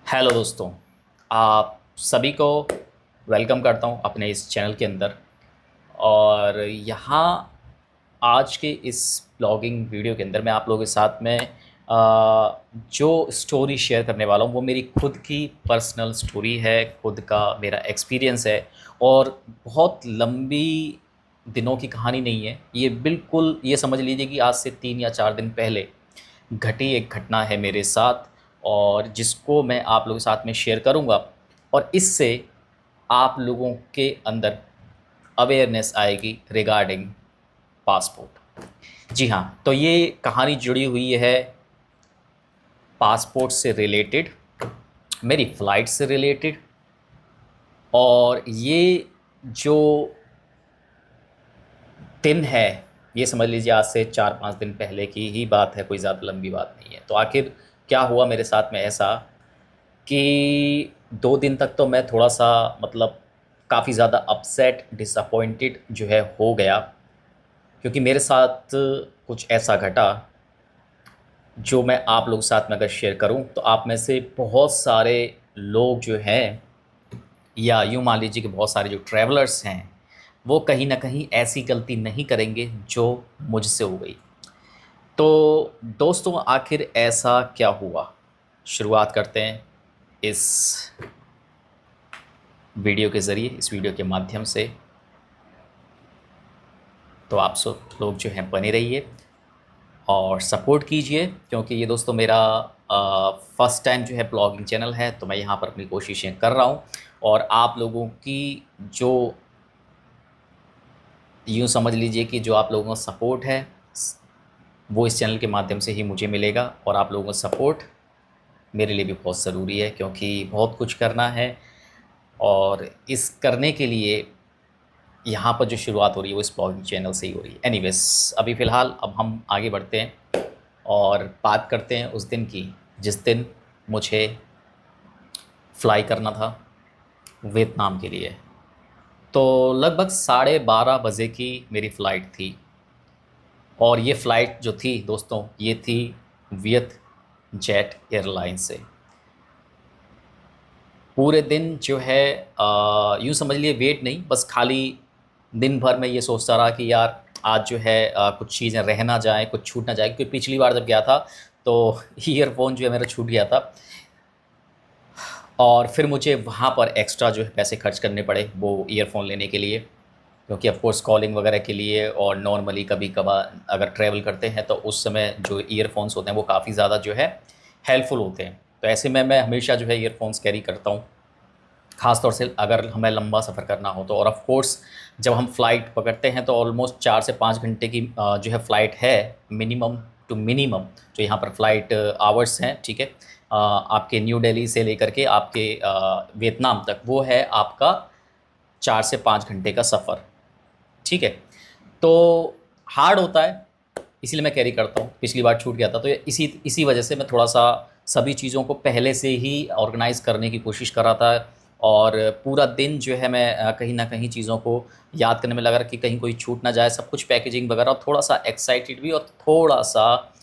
Hello दोस्तों, आप सभी को वेलकम करता हूं अपने इस चैनल के अंदर। और यहाँ आज के इस ब्लॉगिंग वीडियो के अंदर मैं आप लोगों के साथ में जो स्टोरी शेयर करने वाला हूँ वो मेरी खुद की पर्सनल स्टोरी है, खुद का मेरा एक्सपीरियंस है। और बहुत लंबी दिनों की कहानी नहीं है ये, बिल्कुल ये समझ लीजिए कि आज से 3 या 4 दिन पहले घटी एक घटना है मेरे साथ, और जिसको मैं आप लोगों के साथ में शेयर करूंगा। और इससे आप लोगों के अंदर अवेयरनेस आएगी रिगार्डिंग पासपोर्ट। जी हाँ, तो ये कहानी जुड़ी हुई है पासपोर्ट से रिलेटेड, मेरी फ़्लाइट से रिलेटेड। और ये जो दिन है, ये समझ लीजिए आज से 4-5 दिन पहले की ही बात है, कोई ज़्यादा लंबी बात नहीं है। तो आखिर क्या हुआ मेरे साथ में ऐसा कि 2 दिन तक तो मैं थोड़ा-सा मतलब काफ़ी ज़्यादा अपसेट, डिसअपॉइंटेड जो है हो गया, क्योंकि मेरे साथ कुछ ऐसा घटा जो मैं आप लोगों के साथ में अगर शेयर करूं तो आप में से बहुत सारे लोग जो हैं, या यूँ मान लीजिए कि बहुत सारे जो ट्रैवलर्स हैं, वो कहीं न कहीं ऐसी गलती नहीं करेंगे जो मुझसे हो गई। तो दोस्तों, आखिर ऐसा क्या हुआ? शुरुआत करते हैं इस वीडियो के ज़रिए, इस वीडियो के माध्यम से। तो आप सब लोग जो हैं बने रहिए और सपोर्ट कीजिए, क्योंकि ये दोस्तों मेरा फर्स्ट टाइम जो है ब्लॉगिंग चैनल है, तो मैं यहाँ पर अपनी कोशिशें कर रहा हूँ। और आप लोगों की जो, यूँ समझ लीजिए कि जो आप लोगों का सपोर्ट है, वो इस चैनल के माध्यम से ही मुझे मिलेगा। और आप लोगों का सपोर्ट मेरे लिए भी बहुत ज़रूरी है, क्योंकि बहुत कुछ करना है। और इस करने के लिए यहाँ पर जो शुरुआत हो रही है वो इस ब्लॉगिंग चैनल से ही हो रही है। एनीवेज़, अभी फ़िलहाल अब हम आगे बढ़ते हैं और बात करते हैं उस दिन की जिस दिन मुझे फ़्लाई करना था वियतनाम के लिए। तो लगभग 12:30 बजे की मेरी फ़्लाइट थी। और ये फ़्लाइट जो थी दोस्तों, ये थी वियत जेट एयरलाइन से। पूरे दिन जो है यूँ समझ लिए वेट नहीं, बस खाली दिन भर मैं ये सोचता रहा कि यार आज जो है कुछ चीज़ें रह ना जाएँ, कुछ छूट ना जाए, क्योंकि पिछली बार जब गया था तो ईयरफ़ोन जो है मेरा छूट गया था। और फिर मुझे वहाँ पर एक्स्ट्रा जो है पैसे खर्च करने पड़े वो ईयरफ़ोन लेने के लिए, क्योंकि ऑफ़ कोर्स कॉलिंग वगैरह के लिए। और नॉर्मली कभी-कभार अगर ट्रैवल करते हैं तो उस समय जो ईयरफ़ोन्स होते हैं वो काफ़ी ज़्यादा जो है हेल्पफुल होते हैं। तो ऐसे में मैं हमेशा जो है ईयरफ़ोन्स कैरी करता हूँ, ख़ास तौर से अगर हमें लंबा सफ़र करना हो तो। और ऑफ़ कोर्स जब हम फ़्लाइट पकड़ते हैं तो ऑलमोस्ट 4 से 5 घंटे की जो है फ़्लाइट है, मिनिमम टू मिनिमम। जो यहाँ पर फ़्लाइट आवर्स हैं, ठीक है, आपके न्यू दिल्ली से लेकर के आपके वियतनाम तक, वो है आपका 4 से 5 घंटे का सफ़र, ठीक है। तो हार्ड होता है, इसीलिए मैं कैरी करता हूँ। पिछली बार छूट गया था तो ये इसी इसी वजह से मैं थोड़ा-सा सभी चीज़ों को पहले से ही ऑर्गेनाइज़ करने की कोशिश कर रहा था। और पूरा दिन जो है मैं कहीं न कहीं चीज़ों को याद करने में लगा कि कहीं कोई छूट ना जाए, सब कुछ पैकेजिंग वगैरह। और थोड़ा-सा एक्साइटेड भी, और थोड़ा-सा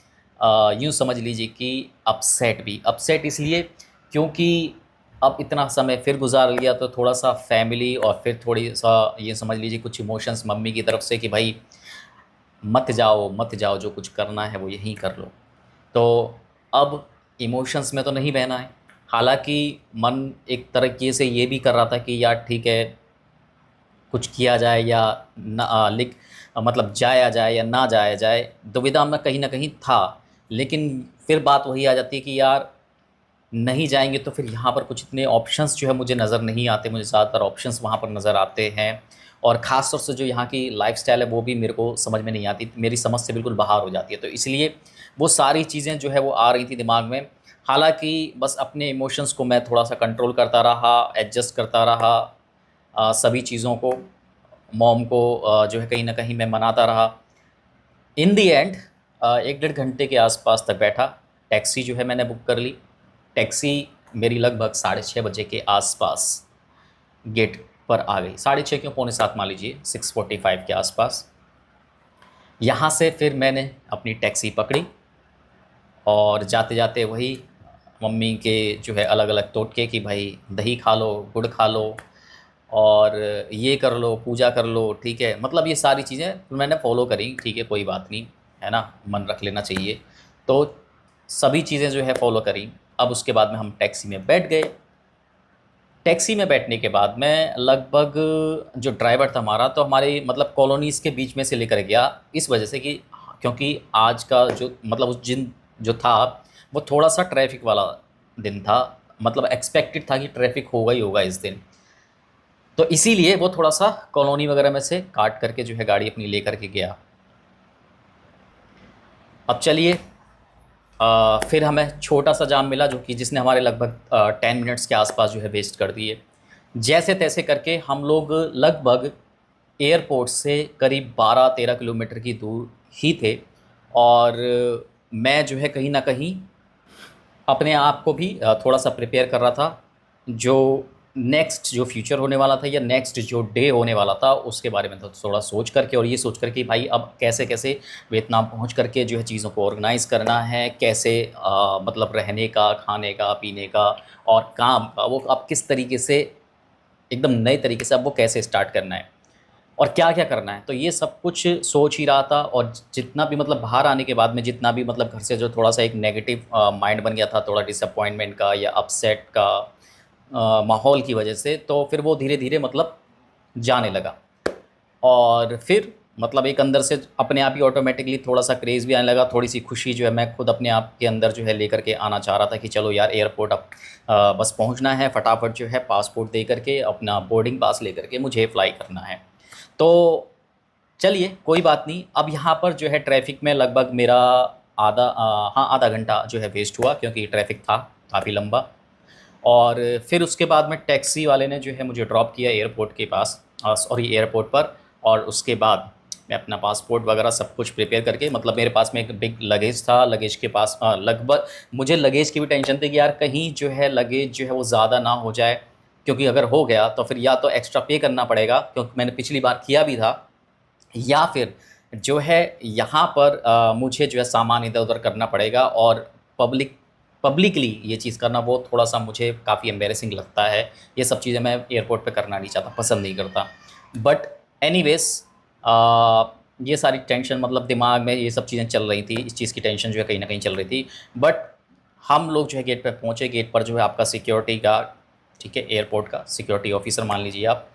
यूँ समझ लीजिए कि अपसेट भी। अपसेट इसलिए क्योंकि अब इतना समय फिर गुज़ार लिया तो थोड़ा-सा फैमिली, और फिर थोड़ी-सा ये समझ लीजिए कुछ इमोशंस मम्मी की तरफ से कि भाई मत जाओ, मत जाओ, जो कुछ करना है वो यहीं कर लो। तो अब इमोशंस में तो नहीं बहना है। हालाँकि मन एक तरीके से ये भी कर रहा था कि यार ठीक है, कुछ किया जाए या मतलब जाया जाए या ना जाया जाए, दुविधा में कहीं न कहीं था। लेकिन फिर बात वही आ जाती है कि यार नहीं जाएँगे तो फिर यहाँ पर कुछ इतने ऑप्शंस जो है मुझे नज़र नहीं आते, मुझे ज़्यादातर ऑप्शंस वहाँ पर नज़र आते हैं। और ख़ास तौर से जो यहाँ की लाइफ़स्टाइल है वो भी मेरे को समझ में नहीं आती, मेरी समझ से बिल्कुल बाहर हो जाती है। तो इसलिए वो सारी चीज़ें जो है वो आ रही थी दिमाग में। हालाँकि बस अपने इमोशंस को मैं थोड़ा-सा कंट्रोल करता रहा, एडजस्ट करता रहा सभी चीज़ों को। मॉम को जो है कहीं न कहीं मैं मनाता रहा। इन द एंड 1 डेढ़ घंटे के आसपास तक बैठा, टैक्सी जो है मैंने बुक कर ली। टैक्सी मेरी लगभग 6:30 बजे के आसपास गेट पर आ गई। 6:30 क्यों, पौने 7 मान लीजिए, 6:45 के आसपास। यहाँ से फिर मैंने अपनी टैक्सी पकड़ी और जाते-जाते वही मम्मी के जो है अलग-अलग टोटके कि भाई दही खा लो, गुड़ खा लो और ये कर लो, पूजा कर लो, ठीक है। मतलब ये सारी चीज़ें मैंने फ़ॉलो करी, ठीक है, कोई बात नहीं, है ना? मन रख लेना चाहिए। तो सभी चीज़ें जो है फ़ॉलो करी। अब उसके बाद में हम टैक्सी में बैठ गए। टैक्सी में बैठने के बाद में लगभग जो ड्राइवर था हमारा, तो हमारे मतलब कॉलोनीज़ के बीच में से लेकर गया, इस वजह से कि क्योंकि आज का जो मतलब उस दिन जो था, वो थोड़ा-सा ट्रैफ़िक वाला दिन था। मतलब एक्सपेक्टेड था कि ट्रैफ़िक होगा ही होगा इस दिन। तो इसीलिए वो थोड़ा-सा कॉलोनी वगैरह में से काट करके जो है गाड़ी अपनी लेकर के गया। अब चलिए, फिर हमें छोटा-सा जाम मिला जो कि जिसने हमारे लगभग 10 मिनट्स के आस-पास जो है वेस्ट कर दिए। जैसे-तैसे करके हम लोग लगभग एयरपोर्ट से करीब 12-13 किलोमीटर की दूर ही थे और मैं जो है कहीं न कहीं अपने आप को भी थोड़ा-सा प्रिपेयर कर रहा था, जो नेक्स्ट जो फ्यूचर होने वाला था या नेक्स्ट जो डे होने वाला था, उसके बारे में तो थोड़ा सोच कर के और ये सोच कर के भाई अब कैसे-कैसे वियतनाम पहुँच कर के जो है चीज़ों को ऑर्गेनाइज़ करना है, कैसे मतलब रहने का, खाने का, पीने का और काम का, वो अब किस तरीके से एकदम नए तरीके से अब वो कैसे स्टार्ट करना है और क्या-क्या करना है। तो ये सब कुछ सोच ही रहा था और जितना भी मतलब बाहर आने के बाद में जितना भी मतलब घर से जो थोड़ा-सा एक नेगेटिव माइंड बन गया था, थोड़ा डिसअपॉइंटमेंट का या अपसेट का माहौल की वजह से, तो फिर वो धीरे-धीरे मतलब जाने लगा। और फिर मतलब एक अंदर से अपने आप ही ऑटोमेटिकली थोड़ा-सा क्रेज़ भी आने लगा, थोड़ी-सी खुशी जो है मैं खुद अपने आप के अंदर जो है लेकर के आना चाह रहा था कि चलो यार एयरपोर्ट अब बस पहुँचना है, फटाफट जो है पासपोर्ट दे कर के अपना बोर्डिंग पास लेकर के मुझे फ्लाई करना है। तो चलिए कोई बात नहीं, अब यहाँ पर जो है ट्रैफ़िक में लगभग मेरा हाँ, आधा घंटा जो है वेस्ट हुआ क्योंकि ट्रैफ़िक था काफ़ी लंबा। और फिर उसके बाद में टैक्सी वाले ने जो है मुझे ड्रॉप किया एयरपोर्ट के पास, सॉरी एयरपोर्ट पर। और उसके बाद मैं अपना पासपोर्ट वगैरह सब कुछ प्रिपेयर करके मतलब मेरे पास में एक बिग लगेज था, लगेज के पास लगभग मुझे लगेज की भी टेंशन थी कि यार कहीं जो है लगेज जो है वो ज़्यादा ना हो जाए, क्योंकि अगर हो गया तो फिर या तो एक्स्ट्रा पे करना पड़ेगा क्योंकि मैंने पिछली बार किया भी था, या फिर जो है यहाँ पर मुझे जो है सामान इधर-उधर करना पड़ेगा और पब्लिकली ये चीज़ करना वो थोड़ा-सा मुझे काफ़ी एम्बैरेसिंग लगता है। ये सब चीज़ें मैं एयरपोर्ट पे करना नहीं चाहता, पसंद नहीं करता। बट एनीवेज़ ये सारी टेंशन मतलब दिमाग में ये सब चीज़ें चल रही थी, इस चीज़ की टेंशन जो है कहीं न कहीं चल रही थी। बट हम लोग जो है गेट पे पहुँचे, गेट पर जो है आपका सिक्योरिटी गार्ड, ठीक है, एयरपोर्ट का सिक्योरिटी ऑफ़िसर मान लीजिए आप।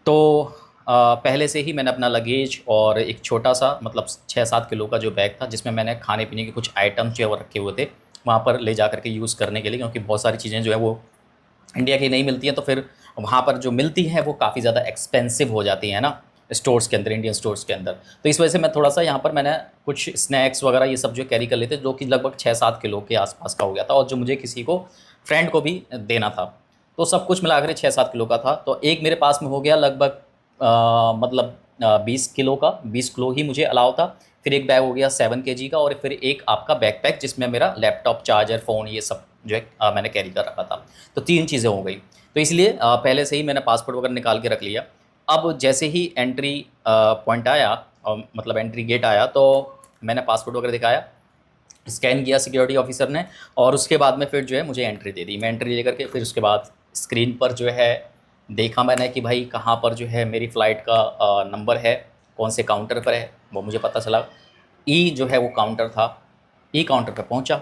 तो पहले से ही मैंने अपना लगेज और एक छोटा-सा मतलब 6-7 किलो का जो बैग था, जिसमें मैंने खाने-पीने के कुछ आइटम्स जो है वो रखे हुए थे, वहाँ पर ले जा कर के यूज़ करने के लिए, क्योंकि बहुत सारी चीज़ें जो है वो इंडिया की नहीं मिलती हैं, तो फिर वहाँ पर जो मिलती हैं वो काफ़ी ज़्यादा एक्सपेंसिव हो जाती हैं ना, स्टोर्स के अंदर, इंडियन स्टोर्स के अंदर। तो इस वजह से मैं थोड़ा-सा यहाँ पर मैंने कुछ स्नैक्स वगैरह ये सब जो कैरी कर लेते, जो कि लगभग 6-7 किलो के आस-पास का हो गया था और जो मुझे किसी को फ्रेंड को भी देना था। तो सब कुछ मिला कर 6-7 किलो का था। तो एक मेरे पास में हो गया लगभग मतलब 20 किलो का, 20 किलो ही मुझे अलाउ था। फिर एक बैग हो गया 7 केजी का और फिर एक आपका बैकपैक जिसमें मेरा लैपटॉप, चार्जर, फ़ोन ये सब जो है मैंने कैरी कर रखा था। तो 3 चीज़ें हो गई। तो इसलिए पहले से ही मैंने पासपोर्ट वगैरह निकाल के रख लिया। अब जैसे ही एंट्री पॉइंट आया मतलब एंट्री गेट आया, तो मैंने पासपोर्ट वगैरह दिखाया, स्कैन किया सिक्योरिटी ऑफिसर ने और उसके बाद में फिर जो है मुझे एंट्री दे दी। मैं एंट्री लेकर के फिर उसके बाद स्क्रीन पर जो है देखा मैंने कि भाई कहाँ पर जो है मेरी फ़्लाइट का नंबर है, कौन से काउंटर पर है, वो मुझे पता चला। ई जो है वो काउंटर था, ई काउंटर पे पहुँचा।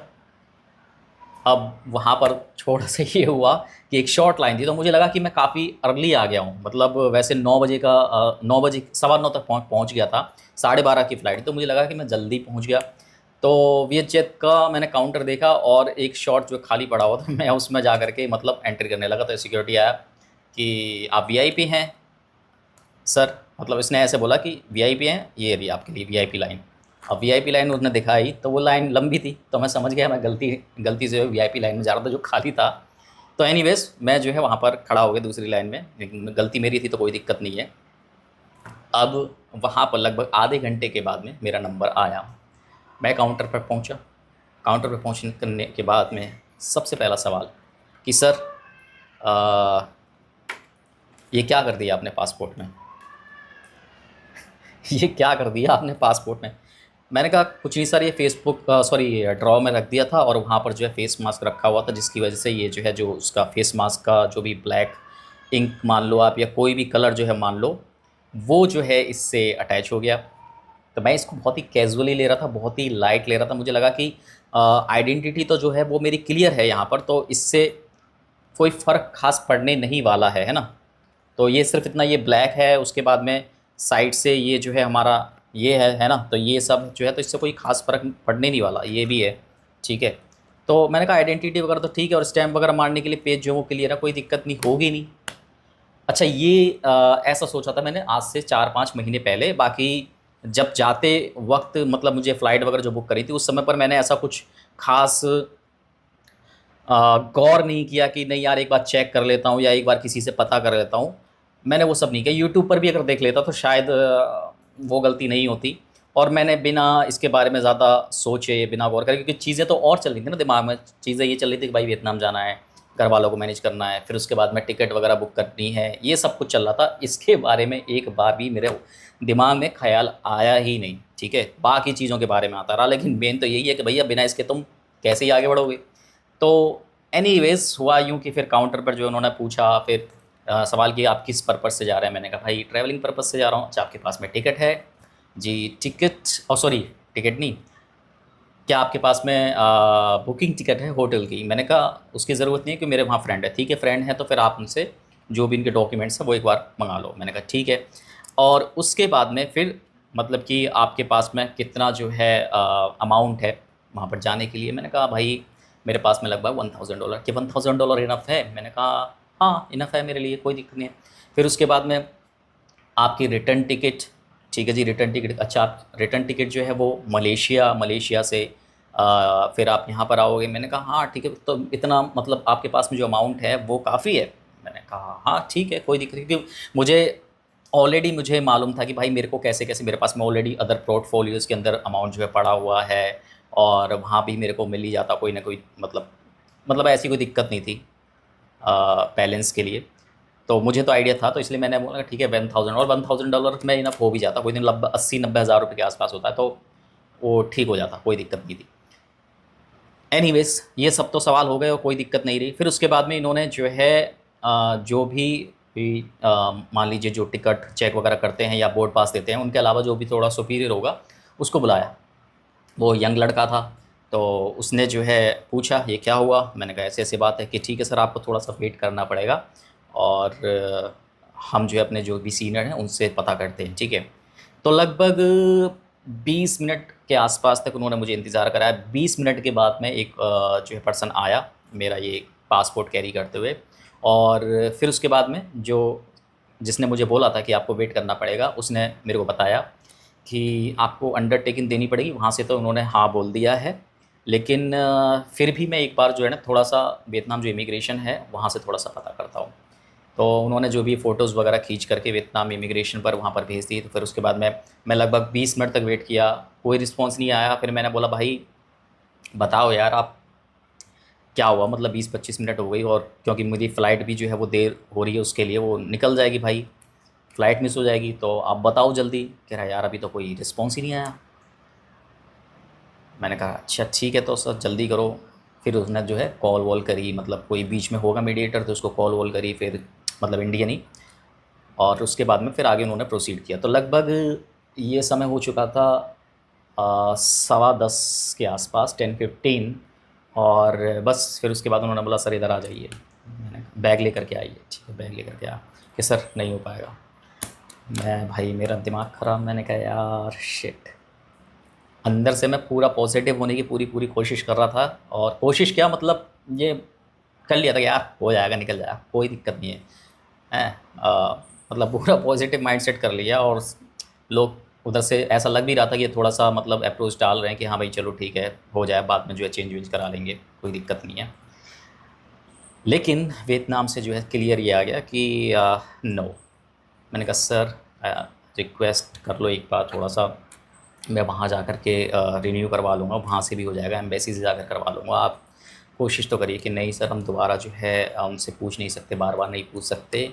अब वहाँ पर थोड़ा-सा ये हुआ कि एक शॉर्ट लाइन थी, तो मुझे लगा कि मैं काफ़ी अर्ली आ गया हूँ। मतलब वैसे 9 बजे का 9 बजे सवा 9 तक पहुँच गया था, साढ़े 12 की फ़्लाइट थी, तो मुझे लगा कि मैं जल्दी पहुँच गया। तो वीएचजेट का मैंने काउंटर देखा और एक शॉट जो खाली पड़ा हुआ था, मैं उसमें जा कर के मतलब एंट्री करने लगा, तो सिक्योरिटी आया कि आप वीआईपी हैं सर, मतलब इसने ऐसे बोला कि वीआईपी हैं, ये रही आपके लिए वीआईपी लाइन। अब वीआईपी लाइन उसने दिखाई तो वो लाइन लंबी थी, तो मैं समझ गया मैं गलती गलती से वीआईपी लाइन में जा रहा था जो खाली था। तो एनीवेज़ मैं जो है वहाँ पर खड़ा हो गया दूसरी लाइन में, लेकिन गलती मेरी थी तो कोई दिक्कत नहीं है। अब वहाँ पर लगभग आधे घंटे के बाद में मेरा नंबर आया। मैं काउंटर पर पहुँचा। काउंटर पे पहुँचने करने के बाद में सबसे पहला सवाल कि सर अ, ये क्या कर दिया आपने पासपोर्ट में? ये क्या कर दिया आपने पासपोर्ट में? मैंने कहा कुछ नहीं सर, ये फेसबुक सॉरी ड्रॉ में रख दिया था और वहाँ पर जो है फेस मास्क रखा हुआ था, जिसकी वजह से ये जो है जो उसका फेस मास्क का जो भी ब्लैक इंक मान लो आप या कोई भी कलर जो है मान लो, वो जो है इससे अटैच हो गया। तो मैं इसको बहुत ही कैजुअली ले रहा था, बहुत ही लाइट ले रहा था। मुझे लगा कि आइडेंटिटी तो जो है वो मेरी क्लियर है यहाँ पर, तो इससे कोई फ़र्क खास पड़ने नहीं वाला है ना। तो ये सिर्फ इतना, ये ब्लैक है, उसके बाद में साइड से ये जो है हमारा ये है ना, तो ये सब जो है तो इससे कोई खास फ़र्क पड़ने नहीं वाला, ये भी है ठीक है। तो मैंने कहा आइडेंटिटी वगैरह तो ठीक है और स्टैम्प वगैरह मारने के लिए पेज जो है वो क्लियर है, कोई दिक्कत नहीं होगी नहीं। अच्छा ये ऐसा सोचा था मैंने आज से 4-5 महीने पहले। बाकी जब जाते वक्त मतलब मुझे फ़्लाइट वगैरह जो बुक करी थी उस समय पर मैंने ऐसा कुछ ख़ास गौर नहीं किया कि नहीं यार एक बार चेक कर लेता हूँ या एक बार किसी से पता कर लेता हूँ। मैंने वो सब नहीं किया। यूट्यूब पर भी अगर देख लेता तो शायद वो गलती नहीं होती। और मैंने बिना इसके बारे में ज़्यादा सोचे, बिना गौर करे, क्योंकि चीज़ें तो और चल रही थी ना दिमाग में। चीज़ें ये चल रही थी कि भाई वियतनाम जाना है, घर वालों को मैनेज करना है, फिर उसके बाद में टिकट वगैरह बुक करनी है, ये सब कुछ चल रहा था। इसके बारे में एक बार भी मेरे दिमाग में ख्याल आया ही नहीं, ठीक है। बाकी चीज़ों के बारे में आता रहा, लेकिन मेन तो यही है कि भैया बिना इसके तुम कैसे ही आगे बढ़ोगे। तो एनीवेज़ हुआ यूँ कि फिर काउंटर पर जो उन्होंने पूछा, फिर सवाल किया आप किस पर्पज़ से जा रहे हैं। मैंने कहा भाई ट्रैवलिंग पर्पज़ से जा रहा हूँ। अच्छा आपके पास में टिकट है जी? टिकट सॉरी टिकट नहीं, क्या आपके पास में बुकिंग टिकट है होटल की? मैंने कहा उसकी ज़रूरत नहीं है कि मेरे वहाँ फ्रेंड है। ठीक है फ्रेंड है तो फिर आप उनसे जो भी इनके डॉक्यूमेंट्स हैं वो एक बार मंगा लो। मैंने कहा ठीक है। और उसके बाद में फिर मतलब कि आपके पास में कितना जो है अमाउंट है वहाँ पर जाने के लिए? मैंने कहा भाई मेरे पास में लगभग $1000। कि $1000 इनफ है? मैंने कहा हाँ इनफ है मेरे लिए, कोई दिक्कत नहीं है। फिर उसके बाद में आपकी रिटर्न टिकट, ठीक है जी रिटर्न टिकट। अच्छा आप रिटर्न टिकट जो है वो मलेशिया से फिर आप यहाँ पर आओगे? मैंने कहा हाँ ठीक है। तो इतना मतलब आपके पास में जो अमाउंट है वो काफ़ी है? मैंने कहा हाँ ठीक है कोई दिक्कत नहीं, क्योंकि मुझे मालूम था कि भाई मेरे को कैसे कैसे मेरे पास में ऑलरेडी अदर पोर्टफोलियोज़ के अंदर अमाउंट जो है पड़ा हुआ है और वहाँ भी मेरे को मिल ही जाता कोई ना कोई, मतलब ऐसी कोई दिक्कत नहीं थी बैलेंस के लिए। तो मुझे तो आइडिया था, तो इसलिए मैंने बोला ठीक है 1000, और $1000 में इनफ हो भी जाता। कोई दिन 80-90 हज़ार रुपये के आसपास होता है, तो वो ठीक हो जाता, कोई दिक्कत नहीं थी। एनीवेज़ ये सब तो सवाल हो गए और कोई दिक्कत नहीं रही। फिर उसके बाद में इन्होंने जो है जो भी मान लीजिए जो टिकट चेक वगैरह करते हैं या बोर्ड पास देते हैं, उनके अलावा जो भी थोड़ा सुपीरियर होगा उसको बुलाया। वो यंग लड़का था, तो उसने जो है पूछा ये क्या हुआ? मैंने कहा ऐसे ऐसी बात है। कि ठीक है सर आपको थोड़ा सा वेट करना पड़ेगा और हम जो है अपने जो भी सीनियर हैं उनसे पता करते हैं, ठीक है। तो लगभग 20 मिनट के आसपास तक उन्होंने मुझे इंतज़ार कराया। 20 मिनट के बाद में एक जो है पर्सन आया मेरा ये पासपोर्ट कैरी करते हुए। और फिर उसके बाद में जो जिसने मुझे बोला था कि आपको वेट करना पड़ेगा, उसने मेरे को बताया कि आपको अंडरटेकिंग देनी पड़ेगी। वहाँ से तो उन्होंने हाँ बोल दिया है, लेकिन फिर भी मैं एक बार जो है ना थोड़ा सा वियतनाम जो इमिग्रेशन है वहाँ से थोड़ा सा पता करता हूँ। तो उन्होंने जो भी फ़ोटोज़ वगैरह खींच करके वियतनाम इमिग्रेशन पर वहाँ पर भेज दी। तो फिर उसके बाद मैं लगभग 20 मिनट तक वेट किया, कोई रिस्पॉन्स नहीं आया। फिर मैंने बोला भाई बताओ यार आप क्या हुआ? मतलब 20-25 मिनट हो गई और क्योंकि मेरी फ़्लाइट भी जो है वो देर हो रही है, उसके लिए वो निकल जाएगी भाई, फ़्लाइट मिस हो जाएगी, तो आप बताओ जल्दी। कह रहा यार अभी तो कोई रिस्पॉन्स ही नहीं आया। मैंने कहा अच्छा ठीक है तो सर जल्दी करो। फिर उसने जो है कॉल वॉल करी, मतलब कोई बीच में होगा मीडिएटर तो उसको कॉल वॉल करी, फिर मतलब इंडियन ही। और उसके बाद में फिर आगे उन्होंने प्रोसीड किया। तो लगभग ये समय हो चुका था 10:15 के आसपास, 10:15। और बस फिर उसके बाद उन्होंने बोला सर इधर आ जाइए। मैंने कहा बैग लेकर के आइए। ठीक है बैग लेकर के आ। कि सर नहीं हो पाएगा। मैं भाई मेरा दिमाग ख़राब। मैंने कहा यार शिट। अंदर से मैं पूरा पॉजिटिव होने की पूरी पूरी कोशिश कर रहा था, और कोशिश क्या मतलब ये कर लिया था कि यार हो जाएगा, निकल जाएगा, कोई दिक्कत नहीं है, हैं। मतलब पूरा पॉजिटिव माइंडसेट कर लिया। और लोग उधर से ऐसा लग भी रहा था कि ये थोड़ा सा मतलब अप्रोच डाल रहे हैं कि हाँ भाई चलो ठीक है हो जाए, बाद में जो है चेंज वेंज करा लेंगे, कोई दिक्कत नहीं है। लेकिन वियतनाम से जो है क्लियर ये आ गया कि नो। मैंने कहा सर रिक्वेस्ट कर लो एक बार थोड़ा सा, मैं वहाँ जा कर के रिन्यू करवा लूँगा, वहाँ से भी हो जाएगा, एम्बेसी से जाकर करवा लूँगा। आप कोशिश तो करिए। कि नहीं सर हम दोबारा जो है उनसे पूछ नहीं सकते, बार बार नहीं पूछ सकते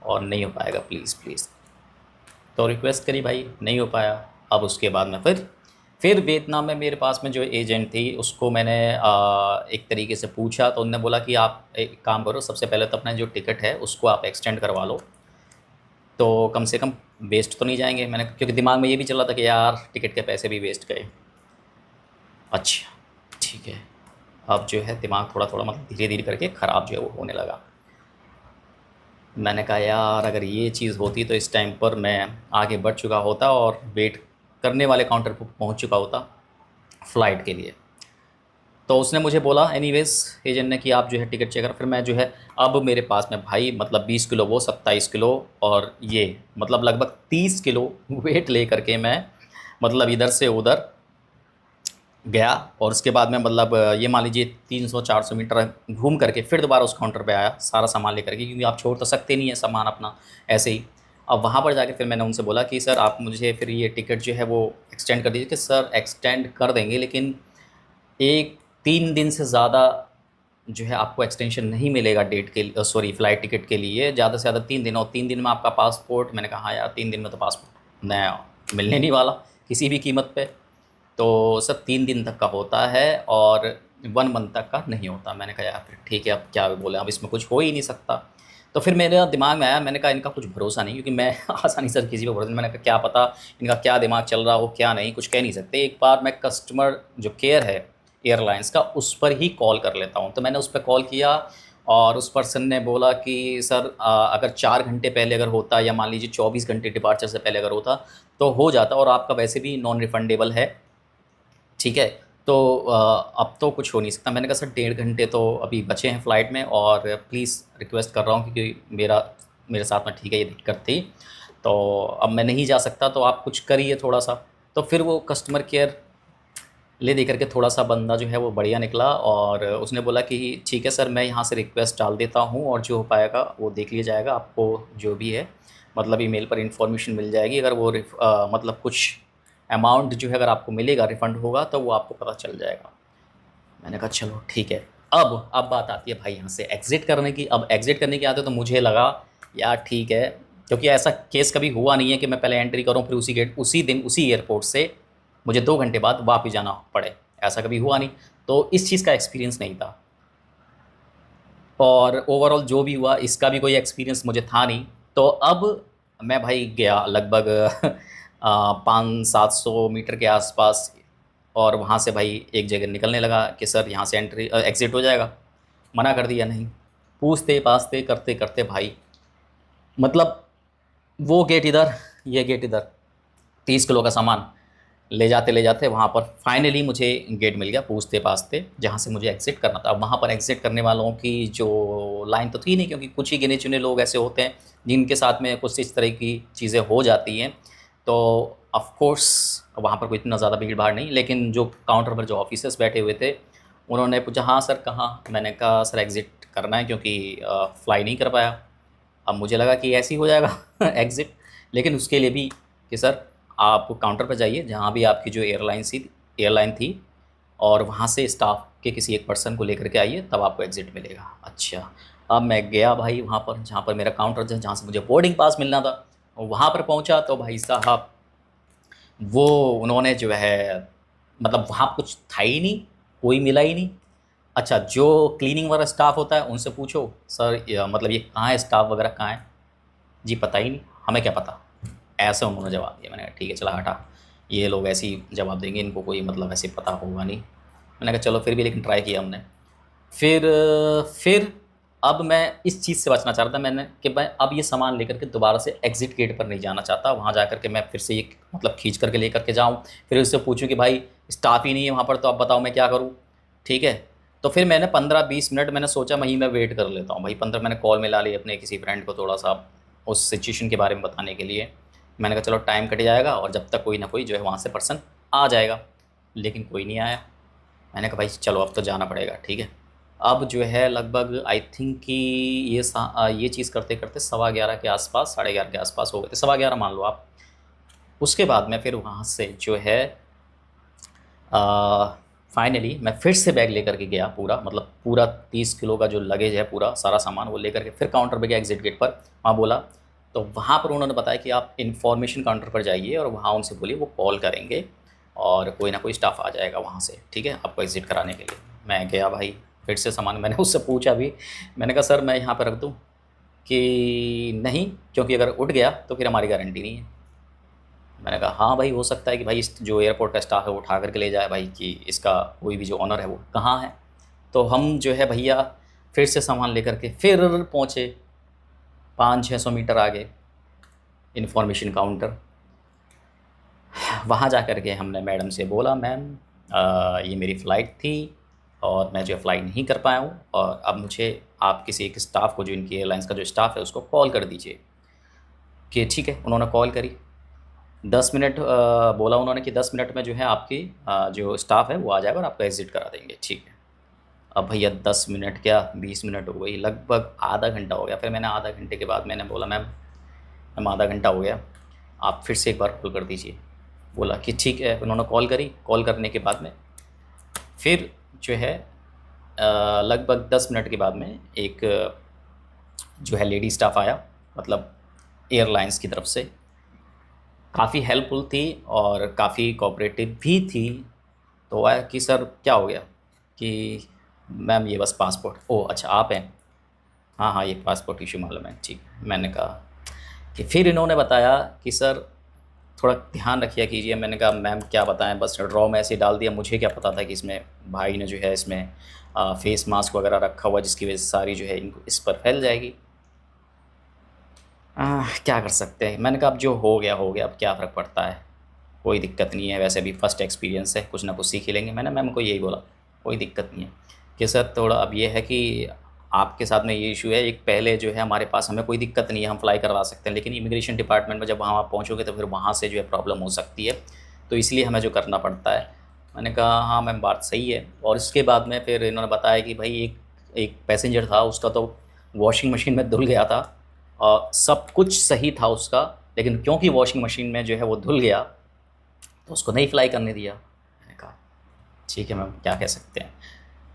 और नहीं हो पाएगा, प्लीज़ प्लीज़। तो रिक्वेस्ट करी भाई, नहीं हो पाया। अब उसके बाद में फिर फिर वियतनाम में मेरे पास में जो एजेंट थी उसको मैंने एक तरीके से पूछा, तो उन्होंने बोला कि आप एक काम करो, सबसे पहले तो अपना जो टिकट है उसको आप एक्सटेंड करवा लो, तो कम से कम वेस्ट तो नहीं जाएंगे। मैंने, क्योंकि दिमाग में ये भी चल रहा था कि यार टिकट के पैसे भी वेस्ट गए। अच्छा ठीक है। अब जो है दिमाग थोड़ा थोड़ा मतलब धीरे धीरे करके ख़राब जो है वो होने लगा। मैंने कहा यार अगर ये चीज़ होती तो इस टाइम पर मैं आगे बढ़ चुका होता और वेट करने वाले काउंटर पर पहुंच चुका होता फ़्लाइट के लिए। तो उसने मुझे बोला एनीवेज़, एजेंट ने, कि आप जो है टिकट चेक कर। फिर मैं जो है, अब मेरे पास में भाई मतलब 20 किलो वो 27 किलो और ये मतलब लगभग 30 किलो वेट ले करके मैं मतलब इधर से उधर गया। और उसके बाद में मतलब ये मान लीजिए 300-400 मीटर घूम करके फिर दोबारा उस काउंटर पे आया सारा सामान लेकर के, क्योंकि आप छोड़ तो सकते नहीं है सामान अपना ऐसे ही। अब वहाँ पर जाके फिर मैंने उनसे बोला कि सर आप मुझे फिर ये टिकट जो है वो एक्सटेंड कर दीजिए। कि सर एक्सटेंड कर देंगे, लेकिन एक 3 दिन से ज़्यादा जो है आपको एक्सटेंशन नहीं मिलेगा डेट के, सॉरी फ़्लाइट टिकट के लिए, ज़्यादा से ज़्यादा 3 दिन, और 3 दिन में आपका पासपोर्ट। मैंने कहा हाँ यार 3 दिन में तो पासपोर्ट नया मिलने नहीं वाला किसी भी कीमत पे। तो सर 3 दिन तक का होता है और 1 मंथ तक का नहीं होता। मैंने कहा यार फिर ठीक है, अब क्या बोले, अब इसमें कुछ हो ही नहीं सकता। तो फिर मेरे दिमाग में आया, मैंने कहा इनका कुछ भरोसा नहीं, क्योंकि मैं आसानी से किसी पर भरोसा नहीं। मैंने कहा क्या पता इनका क्या दिमाग चल रहा हो क्या नहीं, कुछ कह नहीं सकते। एक बार मैं कस्टमर जो केयर है एयरलाइंस का उस पर ही कॉल कर लेता हूँ। तो मैंने उस पर कॉल किया और उस पर्सन ने बोला कि सर अगर 4 घंटे पहले अगर होता, या मान लीजिए 24 घंटे डिपार्चर से पहले अगर होता तो हो जाता, और आपका वैसे भी नॉन रिफंडेबल है, ठीक है। तो अब तो कुछ हो नहीं सकता। मैंने कहा सर 1.5 घंटे तो अभी बचे हैं फ़्लाइट में, और प्लीज़ रिक्वेस्ट कर रहा हूँ, क्योंकि मेरे साथ में ठीक है ये दिक्कत थी, तो अब मैं नहीं जा सकता, तो आप कुछ करिए थोड़ा सा। तो फिर वो कस्टमर केयर ले दे करके थोड़ा सा बंदा जो है वो बढ़िया निकला, और उसने बोला कि ठीक है सर मैं यहाँ से रिक्वेस्ट डाल देता हूँ, और जो हो पाएगा वो देख लिया जाएगा, आपको जो भी है मतलब ईमेल पर इन्फॉर्मेशन मिल जाएगी। अगर वो मतलब कुछ अमाउंट जो है अगर आपको मिलेगा, रिफ़ंड होगा, तो वो आपको पता चल जाएगा। मैंने कहा चलो ठीक है। अब बात आती है भाई यहाँ से एग्ज़िट करने की। अब एग्ज़िट करने की आते तो मुझे लगा यार ठीक है, क्योंकि ऐसा केस कभी हुआ नहीं है कि मैं पहले एंट्री करूँ फिर उसी गेट उसी दिन उसी एयरपोर्ट से मुझे 2 घंटे बाद वापस जाना पड़े, ऐसा कभी हुआ नहीं। तो इस चीज़ का एक्सपीरियंस नहीं था, और ओवरऑल जो भी हुआ इसका भी कोई एक्सपीरियंस मुझे था नहीं। तो अब मैं भाई गया लगभग 500-700 मीटर के आसपास, और वहाँ से भाई एक जगह निकलने लगा कि सर यहाँ से एंट्री एग्ज़िट हो जाएगा। मना कर दिया नहीं, पूछते पाछते करते करते भाई मतलब वो गेट इधर, ये गेट इधर, 30 किलो का सामान ले जाते वहाँ पर फाइनली मुझे गेट मिल गया पूछते पाछते, जहाँ से मुझे एग्ज़िट करना था। अब वहाँ पर एग्ज़िट करने वालों की जो लाइन तो थी नहीं, क्योंकि कुछ ही गिने चुने लोग ऐसे होते हैं जिनके साथ में कुछ इस तरह की चीज़ें हो जाती हैं। तो ऑफ़ कोर्स वहाँ पर कोई इतना ज़्यादा भीड़ भाड़ नहीं, लेकिन जो काउंटर पर जो ऑफिसर्स बैठे हुए थे उन्होंने पूछा हाँ सर कहाँ। मैंने कहा सर एग्ज़िट करना है, क्योंकि फ़्लाई नहीं कर पाया। अब मुझे लगा कि ऐसे ही हो जाएगा एग्ज़िट, लेकिन उसके लिए भी कि सर आप काउंटर पर जाइए जहाँ भी आपकी जो एयरलाइन थी, और वहाँ से स्टाफ के किसी एक पर्सन को लेकर के आइए, तब आपको एग्ज़िट मिलेगा। अच्छा, अब मैं गया भाई वहाँ पर जहाँ पर मेरा काउंटर था, जहाँ से मुझे बोर्डिंग पास मिलना था, और वहाँ पर पहुँचा तो भाई साहब वो उन्होंने जो है मतलब वहाँ कुछ था ही नहीं, कोई मिला ही नहीं। अच्छा, जो क्लीनिंग वाला स्टाफ होता है उनसे पूछो सर मतलब ये कहाँ है, स्टाफ वगैरह कहाँ है? जी पता ही नहीं, हमें क्या पता, ऐसे उन्होंने जवाब दिया। मैंने कहा ठीक है चला हटा, ये लोग ऐसे ही जवाब देंगे, इनको कोई मतलब ऐसे पता होगा नहीं। मैंने कहा चलो फिर भी, लेकिन ट्राई किया हमने। फिर अब मैं इस चीज़ से बचना चाह रहा था, मैंने कि मैं अब ये सामान लेकर के दोबारा से एग्ज़िट गेट पर नहीं जाना चाहता, वहाँ जा कर के मैं फिर से ये मतलब खींच करके लेकर के जाऊँ, फिर उससे पूछूँ कि भाई स्टाफ ही नहीं है वहाँ पर, तो अब बताओ मैं क्या करूँ? ठीक है। तो फिर मैंने 15-20 मिनट मैंने सोचा वहीं मैं वेट कर लेता हूँ भाई। 15 मैंने कॉल मिला ली अपने किसी फ्रेंड को थोड़ा सा उस सिचुएशन के बारे में बताने के लिए। मैंने कहा चलो टाइम कट जाएगा और जब तक कोई ना कोई जो है वहाँ से पर्सन आ जाएगा, लेकिन कोई नहीं आया। मैंने कहा भाई चलो अब तो जाना पड़ेगा, ठीक है। अब जो है लगभग आई थिंक कि ये चीज़ करते करते 11:15 के आसपास, 11:30 के आसपास हो गए थे, 11:15 मान लो आप। उसके बाद में फिर वहाँ से जो है फाइनली मैं फिर से बैग लेकर के गया, पूरा मतलब पूरा 30 किलो का जो लगेज है पूरा सारा सामान वो लेकर के फिर काउंटर पे गया एग्ज़िट गेट पर। वहाँ बोला, तो वहाँ पर उन्होंने बताया कि आप इन्फॉर्मेशन काउंटर पर जाइए और वहाँ उनसे बोलिए वो कॉल करेंगे, और कोई ना कोई स्टाफ आ जाएगा वहाँ से, ठीक है, आपको एग्ज़िट कराने के लिए। मैं गया भाई, फिर से सामान मैंने उससे पूछा भी, मैंने कहा सर मैं यहाँ पर रख दूँ कि नहीं, क्योंकि अगर उठ गया तो फिर हमारी गारंटी नहीं है। मैंने कहा हाँ भाई, हो सकता है कि भाई इस जो एयरपोर्ट का स्टाफ है वो उठा करके ले जाए भाई, कि इसका कोई भी जो ऑनर है वो कहाँ है। तो हम जो है भैया फिर से सामान लेकर के फिर पहुँचे 500-600 मीटर आगे इन्फॉर्मेशन काउंटर। वहाँ जा कर के हमने मैडम से बोला, मैम ये मेरी फ़्लाइट थी और मैं जो है फ़्लाई नहीं कर पाया हूँ, और अब मुझे आप किसी एक स्टाफ को, जो इनकी एयरलाइंस का जो स्टाफ है उसको कॉल कर दीजिए। कि ठीक है, उन्होंने कॉल करी। 10 मिनट बोला उन्होंने कि 10 मिनट में जो है आपकी जो स्टाफ है वो आ जाएगा और आपका एग्ज़िट करा देंगे, ठीक है। अब भैया 10 मिनट क्या 20 मिनट हो गई, लगभग आधा घंटा हो गया। फिर मैंने आधा घंटे के बाद मैंने बोला, मैम आधा घंटा हो गया, आप फिर से एक बार कॉल कर दीजिए। बोला कि ठीक है। उन्होंने कॉल करी। कॉल करने के बाद में फिर जो है लगभग 10 मिनट के बाद में एक जो है लेडी स्टाफ आया, मतलब एयरलाइंस की तरफ से। काफ़ी हेल्पफुल थी और काफ़ी कोऑपरेटिव भी थी। तो आया कि सर क्या हो गया, कि मैम ये बस पासपोर्ट। ओह अच्छा आप हैं, हाँ हाँ ये पासपोर्ट इशू मालूम है, ठीक। मैंने कहा कि फिर इन्होंने बताया कि सर थोड़ा ध्यान रखिए कीजिए। मैंने कहा मैम क्या बताएं, बस ड्रॉ में ऐसे ही डाल दिया, मुझे क्या पता था कि इसमें भाई ने जो है इसमें फेस मास्क वगैरह रखा हुआ, जिसकी वजह से सारी जो है इनको इस पर फैल जाएगी। क्या कर सकते हैं। मैंने कहा अब जो हो गया, अब क्या फ़र्क पड़ता है, कोई दिक्कत नहीं है, वैसे भी फ़र्स्ट एक्सपीरियंस है, कुछ ना कुछ सीख ही लेंगे। मैंने मैम को यही बोला, कोई दिक्कत नहीं है। कि सर थोड़ा अब ये है कि आपके साथ में ये इशू है, एक पहले जो है हमारे पास, हमें कोई दिक्कत नहीं है, हम फ्लाई करवा सकते हैं, लेकिन इमिग्रेशन डिपार्टमेंट में जब वहाँ आप पहुँचोगे तो फिर वहाँ से जो है प्रॉब्लम हो सकती है, तो इसलिए हमें जो करना पड़ता है। मैंने कहा हाँ मैम बात सही है। और इसके बाद में फिर इन्होंने बताया कि भाई एक एक पैसेंजर था, उसका तो वॉशिंग मशीन में धुल गया था और सब कुछ सही था उसका, लेकिन क्योंकि वॉशिंग मशीन में जो है वो धुल गया तो उसको नहीं फ्लाई करने दिया। मैंने कहा ठीक है मैम, क्या कह सकते हैं।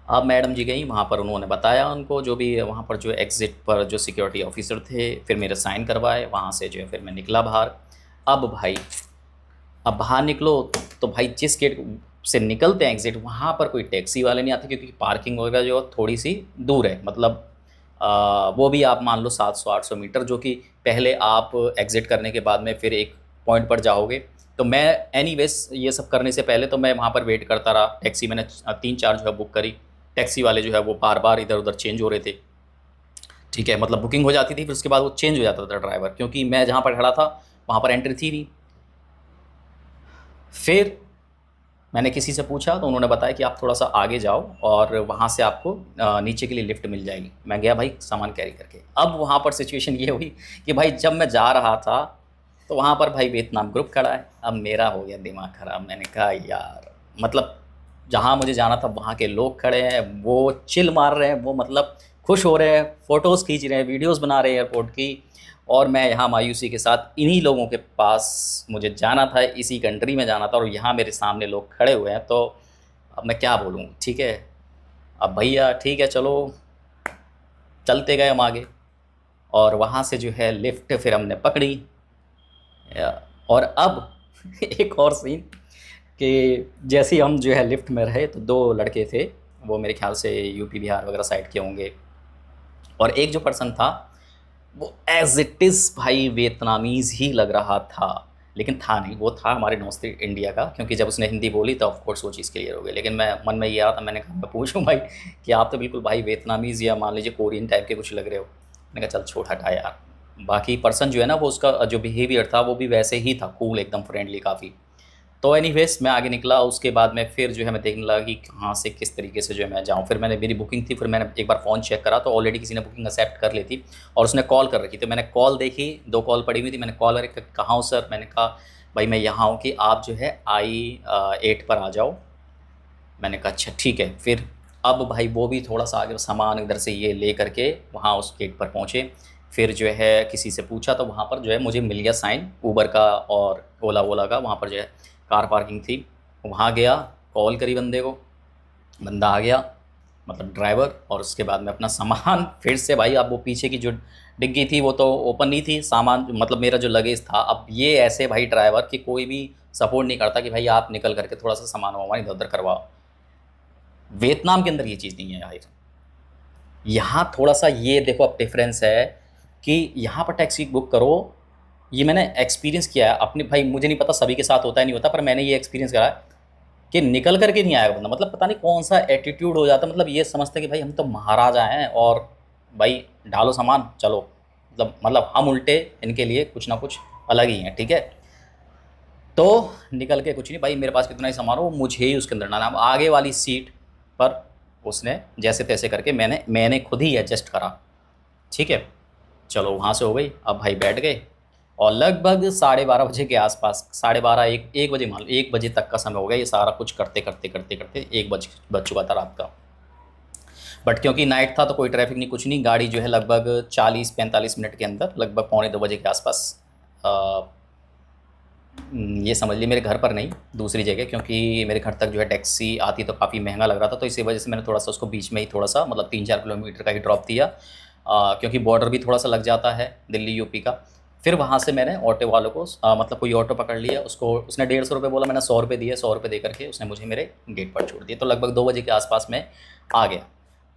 अब मैडम जी गई वहाँ पर, उन्होंने बताया उनको जो भी वहाँ पर जो एग्ज़िट पर जो सिक्योरिटी ऑफिसर थे, फिर मेरे साइन करवाए, वहाँ से जो है फिर मैं निकला बाहर। अब भाई अब बाहर निकलो तो भाई जिस गेट से निकलते हैं एग्ज़िट, वहाँ पर कोई टैक्सी वाले नहीं आते, क्योंकि पार्किंग वगैरह जो थोड़ी सी दूर है, मतलब वो भी आप मान लो 700-800 मीटर, जो कि पहले आप एग्ज़िट करने के बाद में फिर एक पॉइंट पर जाओगे। तो मैं एनीवेज़ ये सब करने से पहले तो मैं वहाँ पर वेट करता रहा। टैक्सी मैंने 3-4 जो है बुक करी। टैक्सी वाले जो है वो बार-बार इधर-उधर चेंज हो रहे थे, ठीक है, मतलब बुकिंग हो जाती थी, फिर उसके बाद वो चेंज हो जाता था ड्राइवर, क्योंकि मैं जहाँ पर खड़ा था वहाँ पर एंट्री थी नहीं। फिर मैंने किसी से पूछा तो उन्होंने बताया कि आप थोड़ा-सा आगे जाओ और वहाँ से आपको नीचे के लिए लिफ्ट मिल जाएगी। मैं गया भाई सामान कैरी करके। अब वहाँ पर सिचुएशन ये हुई कि भाई जब मैं जा रहा था तो वहाँ पर भाई वियतनाम ग्रुप खड़ा है। अब मेरा हो गया दिमाग ख़राब। मैंने कहा यार, मतलब जहाँ मुझे जाना था वहाँ के लोग खड़े हैं, वो चिल मार रहे हैं, वो मतलब खुश हो रहे हैं, फ़ोटोज़ खींच रहे हैं, वीडियोज़ बना रहे हैं एयरपोर्ट की, और मैं यहाँ मायूसी के साथ इन्हीं लोगों के पास मुझे जाना था, इसी कंट्री में जाना था, और यहाँ मेरे सामने लोग खड़े हुए हैं। तो अब मैं क्या बोलूँ, ठीक है। अब भैया ठीक है चलो, चलते गए हम आगे, और वहाँ से जो है लिफ्ट फिर हमने पकड़ी। और अब एक और सीन कि जैसे ही हम जो है लिफ्ट में रहे तो 2 लड़के थे, वो मेरे ख्याल से यूपी बिहार वगैरह साइड के होंगे, और एक जो पर्सन था वो एज़ इट इज़ भाई वियतनामीज़ ही लग रहा था, लेकिन था नहीं, वो था हमारे नॉर्थ इंडिया का, क्योंकि जब उसने हिंदी बोली तो ऑफ कोर्स वो चीज़ क्लियर हो गई। लेकिन मैं मन में ये आ रहा था, मैंने कहा मैं पूछूं भाई कि आप तो बिल्कुल भाई वियतनामीज़ या मान लीजिए कोरियन टाइप के कुछ लग रहे हो। मैंने कहा चल छोड़ हटा यार। बाकी पर्सन जो है ना, वो उसका जो बिहेवियर था वो भी वैसे ही था, कूल एकदम फ्रेंडली काफ़ी। तो एनीवेज़ मैं आगे निकला। उसके बाद में फिर जो है मैं देखने लगा कि कहाँ से किस तरीके से जो है मैं जाऊँ। फिर मैंने, मेरी बुकिंग थी, फिर मैंने एक बार फ़ोन चेक करा तो ऑलरेडी किसी ने बुकिंग एक्सेप्ट कर ली थी और उसने कॉल कर रखी। तो मैंने कॉल देखी, 2 कॉल पड़ी हुई थी। मैंने कॉल करके कहाँ हूँ सर, मैंने कहा भाई मैं यहाँ हूँ, कि आप जो है I-8 पर आ जाओ। मैंने कहा अच्छा ठीक है। फिर अब भाई वो भी थोड़ा सा आगे सामान इधर से ये ले करके वहाँ उस गेट पर पहुँचे। फिर जो है किसी से पूछा तो वहाँ पर जो है मुझे मिल गया साइन ऊबर का और ओला का। वहाँ पर जो है कार पार्किंग थी, वहाँ गया, कॉल करी बंदे को, बंदा आ गया। मतलब ड्राइवर, और उसके बाद में अपना सामान फिर से भाई, अब वो पीछे की जो डिग्गी थी वो तो ओपन नहीं थी, सामान मतलब मेरा जो लगेज था, अब ये ऐसे भाई ड्राइवर कि कोई भी सपोर्ट नहीं करता कि भाई आप निकल करके थोड़ा सा सामान वामान इधर उधर करवाओ। वियतनाम के अंदर ये चीज़ नहीं है यार। यहाँ थोड़ा सा ये देखो अब डिफरेंस है कि यहाँ पर टैक्सी बुक करो, ये मैंने एक्सपीरियंस किया है अपने, भाई मुझे नहीं पता सभी के साथ होता है नहीं होता, पर मैंने ये एक्सपीरियंस करा है कि निकल करके नहीं आएगा बंदा, मतलब पता नहीं कौन सा एटीट्यूड हो जाता है, मतलब ये समझते हैं कि भाई हम तो महाराजा हैं और भाई डालो सामान चलो, मतलब हम उल्टे इनके लिए कुछ ना कुछ अलग ही हैं, ठीक है। तो निकल के कुछ नहीं भाई, मेरे पास कितना ही सामान हो वो मुझे ही उसके अंदर डालना। अब आगे वाली सीट पर उसने जैसे तैसे करके मैंने खुद ही एडजस्ट करा, ठीक है। चलो वहाँ से हो गई, अब भाई बैठ गए, और लगभग 12:30 बजे के आसपास, 12:30 एक बजे, मान लो 1 बजे तक का समय हो गया ये सारा कुछ करते करते करते करते, 1 बज चुका था रात का। बट क्योंकि नाइट था तो कोई ट्रैफिक नहीं कुछ नहीं, गाड़ी जो है लगभग 40-45 मिनट के अंदर, लगभग 1:45 के आसपास ये समझ ली मेरे घर पर नहीं दूसरी जगह, क्योंकि मेरे घर तक जो है टैक्सी आती तो काफ़ी महंगा लग रहा था, तो इसी वजह से मैंने थोड़ा सा उसको बीच में ही थोड़ा सा मतलब 3-4 किलोमीटर का ही ड्रॉप दिया, क्योंकि बॉर्डर भी थोड़ा सा लग जाता है दिल्ली यूपी का। फिर वहाँ से मैंने ऑटो वालों को मतलब कोई ऑटो पकड़ लिया, उसको उसने 150 रुपये बोला, मैंने 100 रुपये दिए, 100 रुपये दे करके उसने मुझे मेरे गेट पर छोड़ दिया, तो लगभग 2 बजे के आसपास में आ गया।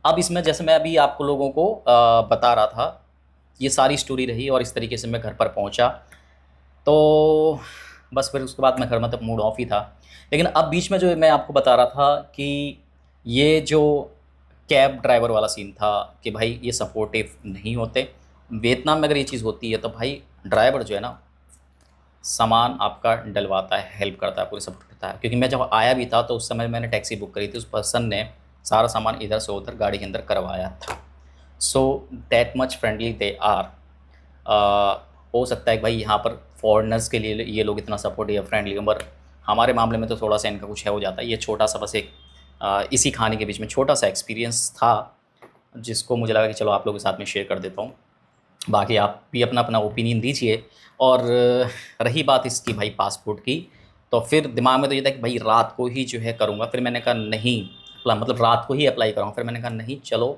अब इसमें जैसे मैं अभी आपको लोगों को बता रहा था, ये सारी स्टोरी रही और इस तरीके से मैं घर पर पहुंचा, तो बस फिर उसके बाद मैं घर में तब मूड ऑफ ही था। लेकिन अब बीच में जो मैं आपको बता रहा था कि ये जो कैब ड्राइवर वाला सीन था कि भाई ये सपोर्टिव नहीं होते। वियतनाम में अगर ये चीज़ होती है तो भाई ड्राइवर जो है ना सामान आपका डलवाता है, हेल्प करता है, पूरी सपोर्ट करता है। क्योंकि मैं जब आया भी था तो उस समय मैंने टैक्सी बुक करी थी, उस पर्सन ने सारा सामान इधर से उधर गाड़ी के अंदर करवाया था। So that much friendly they are. हो सकता है कि भाई यहाँ पर फॉरेनर्स के लिए ये लोग इतना सपोर्टिव या फ्रेंडली, पर हमारे मामले में तो थोड़ा सा इनका कुछ है हो जाता है। ये छोटा सा बस एक इसी कहानी के बीच में छोटा सा एक्सपीरियंस था जिसको मुझे लगा कि चलो आप लोगों के साथ में शेयर कर देता हूँ। बाकी आप भी अपना अपना ओपिनियन दीजिए। और रही बात इसकी भाई पासपोर्ट की, तो फिर दिमाग में तो ये था कि भाई रात को ही जो है करूँगा, फिर मैंने कहा नहीं, मतलब रात को ही अप्लाई करूँगा। फिर मैंने कहा नहीं चलो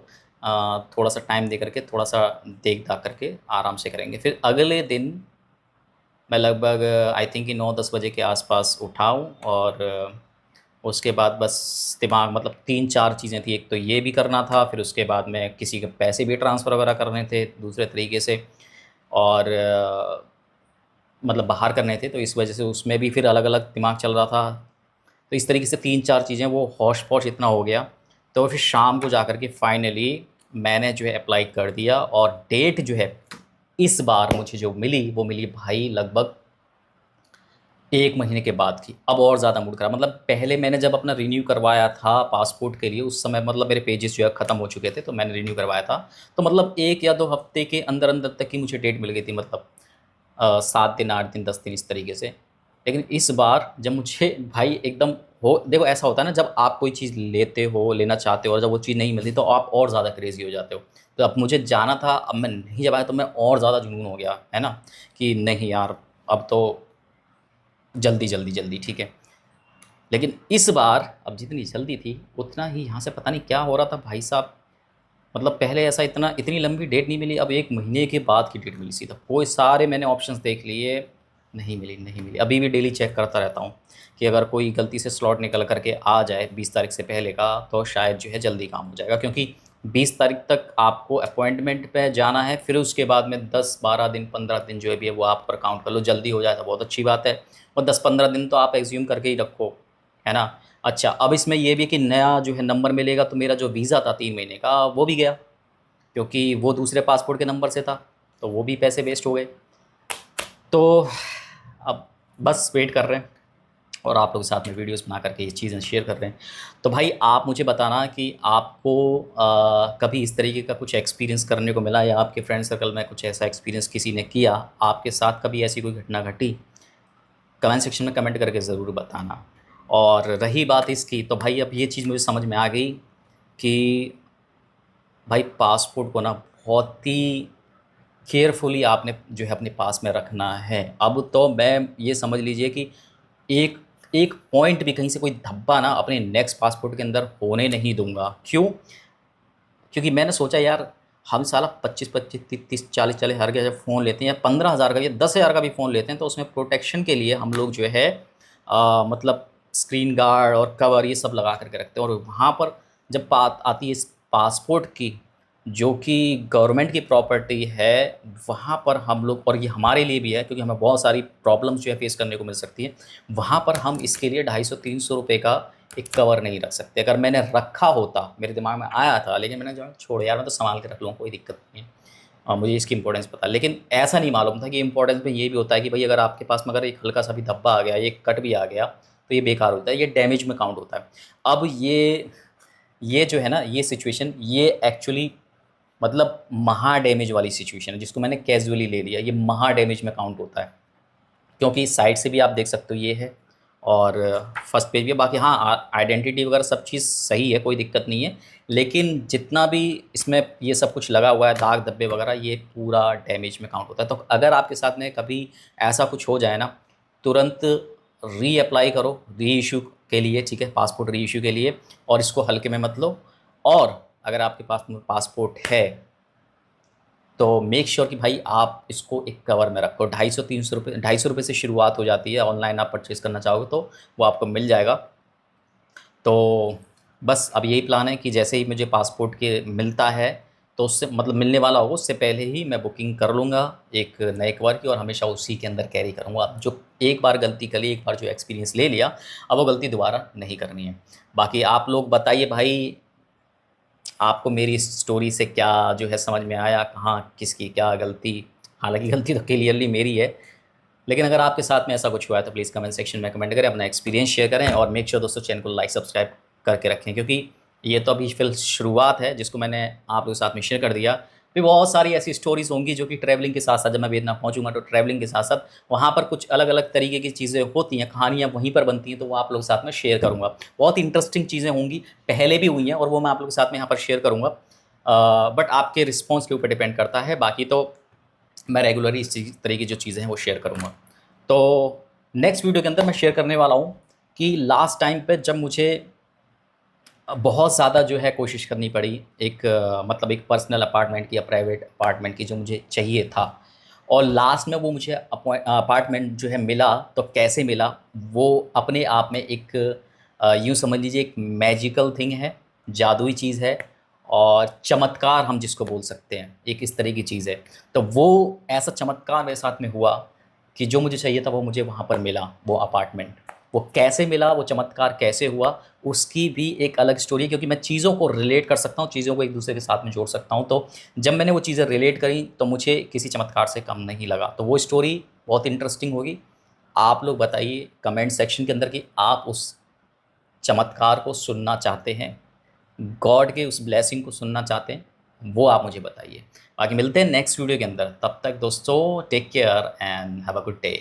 थोड़ा सा टाइम दे करके, थोड़ा सा देख दाख करके आराम से करेंगे। फिर अगले दिन मैं लगभग आई थिंक कि 9-10 बजे के आसपास उठाऊँ, और उसके बाद बस दिमाग मतलब 3-4 चीज़ें थी। एक तो ये भी करना था, फिर उसके बाद में किसी के पैसे भी ट्रांसफ़र वगैरह करने थे दूसरे तरीके से, और मतलब बाहर करने थे, तो इस वजह से उसमें भी फिर अलग अलग दिमाग चल रहा था। तो इस तरीके से 3-4 चीज़ें वो हौश-पौश इतना हो गया। तो फिर शाम को जा कर के फाइनली मैंने जो है अप्लाई कर दिया, और डेट जो है इस बार मुझे जो मिली वो मिली भाई लगभग 1 महीने के बाद की। अब और ज़्यादा मूड खराब, मतलब पहले मैंने जब अपना रिन्यू करवाया था पासपोर्ट के लिए, उस समय मतलब मेरे पेजेस जो है ख़त्म हो चुके थे, तो मैंने रिन्यू करवाया था। तो मतलब 1 या 2 हफ़्ते के अंदर अंदर तक की मुझे डेट मिल गई थी, मतलब 7 दिन, 8 दिन, 10 दिन इस तरीके से। लेकिन इस बार जब मुझे भाई एकदम हो, देखो ऐसा होता है ना, जब आप कोई चीज़ लेते हो, लेना चाहते हो, और जब वो चीज़ नहीं मिलती तो आप और ज़्यादा क्रेज़ी हो जाते हो। तो अब मुझे जाना था, अब मैं नहीं जब आया तो मैं और ज़्यादा जुनून हो गया, है ना? कि नहीं यार, अब तो जल्दी, जल्दी, जल्दी, ठीक है। लेकिन इस बार अब जितनी जल्दी थी, उतना ही यहाँ से पता नहीं क्या हो रहा था भाई साहब। मतलब पहले ऐसा इतनी लंबी डेट नहीं मिली, अब 1 महीने के बाद की डेट मिली सीधा। कोई सारे मैंने ऑप्शंस देख लिए, नहीं मिली, नहीं मिली। अभी भी डेली चेक करता रहता हूँ कि अगर कोई गलती से स्लॉट निकल कर के आ जाए 20 तारीख से पहले का, तो शायद जो है जल्दी काम हो जाएगा। क्योंकि 20 तारीख तक आपको अपॉइंटमेंट पे जाना है, फिर उसके बाद में 10-12 दिन, 15 दिन जो है भी है वो आप पर काउंट कर लो। जल्दी हो जाए तो बहुत अच्छी बात है, और 10-15 दिन तो आप एज्यूम करके ही रखो, है ना? अच्छा, अब इसमें ये भी है कि नया जो है नंबर मिलेगा, तो मेरा जो वीज़ा था 3 महीने का वो भी गया, क्योंकि वो दूसरे पासपोर्ट के नंबर से था, तो वो भी पैसे वेस्ट हो गए। तो अब बस वेट कर रहे हैं, और आप लोग साथ में वीडियोस बना करके ये चीज़ें शेयर कर रहे हैं। तो भाई आप मुझे बताना कि आपको कभी इस तरीके का कुछ एक्सपीरियंस करने को मिला, या आपके फ्रेंड सर्कल में कुछ ऐसा एक्सपीरियंस किसी ने किया, आपके साथ कभी ऐसी कोई घटना घटी? कमेंट सेक्शन में कमेंट करके ज़रूर बताना। और रही बात इसकी, तो भाई अब ये चीज़ मुझे समझ में आ गई कि भाई पासपोर्ट को ना बहुत ही केयरफुली आपने जो है अपने पास में रखना है। अब तो मैं ये समझ लीजिए कि एक एक पॉइंट भी कहीं से कोई धब्बा ना अपने नेक्स्ट पासपोर्ट के अंदर होने नहीं दूंगा। क्यों? क्योंकि मैंने सोचा यार हम साला 25-25, 30-40 हज़ार का जब फ़ोन लेते हैं या 15,000 का या 10,000 का भी फ़ोन लेते हैं तो उसमें प्रोटेक्शन के लिए हम लोग जो है मतलब स्क्रीन गार्ड और कवर ये सब लगा करके रखते हैं। और वहाँ पर जब बात आती है इस पासपोर्ट की, जो कि गवर्नमेंट की प्रॉपर्टी है, वहाँ पर हम लोग, और ये हमारे लिए भी है क्योंकि हमें बहुत सारी प्रॉब्लम्स जो है फेस करने को मिल सकती है, वहाँ पर हम इसके लिए 250-300 रुपये का एक कवर नहीं रख सकते। अगर मैंने रखा होता, मेरे दिमाग में आया था, लेकिन मैंने जो छोड़ यार मैं तो संभाल के रख लूँगा, कोई दिक्कत नहीं है। मुझे इसकी इंपॉर्टेंस पता, लेकिन ऐसा नहीं मालूम था कि इंपॉर्टेंस में ये भी होता है कि भाई अगर आपके पास में अगर एक हल्का सा भी धब्बा आ गया, एक कट भी आ गया, तो ये बेकार होता है, ये डैमेज में काउंट होता है। अब ये जो है ना, ये सिचुएशन, ये एक्चुअली मतलब महा डैमेज वाली सिचुएशन है, जिसको मैंने कैजुअली ले लिया, ये महा डैमेज में काउंट होता है। क्योंकि साइड से भी आप देख सकते हो ये है, और फर्स्ट पेज भी। बाकी हाँ, आइडेंटिटी वगैरह सब चीज़ सही है, कोई दिक्कत नहीं है, लेकिन जितना भी इसमें ये सब कुछ लगा हुआ है, दाग धब्बे वगैरह, ये पूरा डैमेज में काउंट होता है। तो अगर आपके साथ में कभी ऐसा कुछ हो जाए ना, तुरंत रीअप्लाई करो री इशू के लिए, ठीक है, पासपोर्ट री इशू के लिए, और इसको हल्के में मत लो। और अगर आपके पास में पासपोर्ट है तो मेक श्योर कि भाई आप इसको एक कवर में रखो। 250-300 रुपये, 250 रुपये से शुरुआत हो जाती है, ऑनलाइन आप परचेज़ करना चाहोगे तो वो आपको मिल जाएगा। तो बस अब यही प्लान है कि जैसे ही मुझे पासपोर्ट के मिलता है, तो उससे मतलब मिलने वाला होगा, उससे पहले ही मैं बुकिंग कर लूँगा एक नए कवर की, और हमेशा उसी के अंदर कैरी करूँगा। अब जो एक बार गलती कर ली, एक बार जो एक्सपीरियंस ले लिया, अब वो गलती दोबारा नहीं करनी है। बाकी आप लोग बताइए भाई, आपको मेरी इस स्टोरी से क्या जो है समझ में आया, कहाँ किसकी क्या गलती। हालांकि गलती तो क्लियरली मेरी है, लेकिन अगर आपके साथ में ऐसा कुछ हुआ है तो प्लीज़ कमेंट सेक्शन में कमेंट करें, अपना एक्सपीरियंस शेयर करें, और मेक श्योर दोस्तों चैनल को लाइक सब्सक्राइब करके रखें, क्योंकि ये तो अभी फिल शुरुआत है जिसको मैंने आप लोगों के साथ में शेयर कर दिया। फिर बहुत सारी ऐसी स्टोरीज़ होंगी जो कि ट्रैवलिंग के साथ साथ, जब मैं वियतनाम पहुंचूंगा तो ट्रैवलिंग के साथ साथ वहाँ पर कुछ अलग अलग तरीके की चीज़ें होती हैं, कहानियाँ वहीं पर बनती हैं, तो वो आप लोगों के साथ में शेयर करूँगा। बहुत इंटरेस्टिंग चीज़ें होंगी, पहले भी हुई हैं, और वो मैं आप लोगों के साथ में यहाँ पर शेयर करूँगा। बट आपके रिस्पॉन्स के ऊपर डिपेंड करता है, बाकी तो मैं रेगुलरली इस तरह की जो चीज़ें हैं वो शेयर करूँगा। तो नेक्स्ट वीडियो के अंदर मैं शेयर करने वाला हूँ कि लास्ट टाइम पे जब मुझे बहुत ज़्यादा जो है कोशिश करनी पड़ी, एक मतलब एक पर्सनल अपार्टमेंट की या प्राइवेट अपार्टमेंट की जो मुझे चाहिए था, और लास्ट में वो मुझे अपार्टमेंट जो है मिला, तो कैसे मिला, वो अपने आप में एक यूँ समझ लीजिए एक मैजिकल थिंग है, जादुई चीज़ है, और चमत्कार हम जिसको बोल सकते हैं, एक इस तरह की चीज़ है। तो वो ऐसा चमत्कार मेरे साथ में हुआ कि जो मुझे चाहिए था वो मुझे वहाँ पर मिला, वो अपार्टमेंट। वो कैसे मिला, वो चमत्कार कैसे हुआ, उसकी भी एक अलग स्टोरी है, क्योंकि मैं चीज़ों को रिलेट कर सकता हूँ, चीज़ों को एक दूसरे के साथ में जोड़ सकता हूँ। तो जब मैंने वो चीज़ें रिलेट करी तो मुझे किसी चमत्कार से कम नहीं लगा। तो वो स्टोरी बहुत इंटरेस्टिंग होगी। आप लोग बताइए कमेंट सेक्शन के अंदर कि आप उस चमत्कार को सुनना चाहते हैं, गॉड के उस ब्लेसिंग को सुनना चाहते हैं, वो आप मुझे बताइए। बाकी मिलते हैं नेक्स्ट वीडियो के अंदर, तब तक दोस्तों take care and have a good day.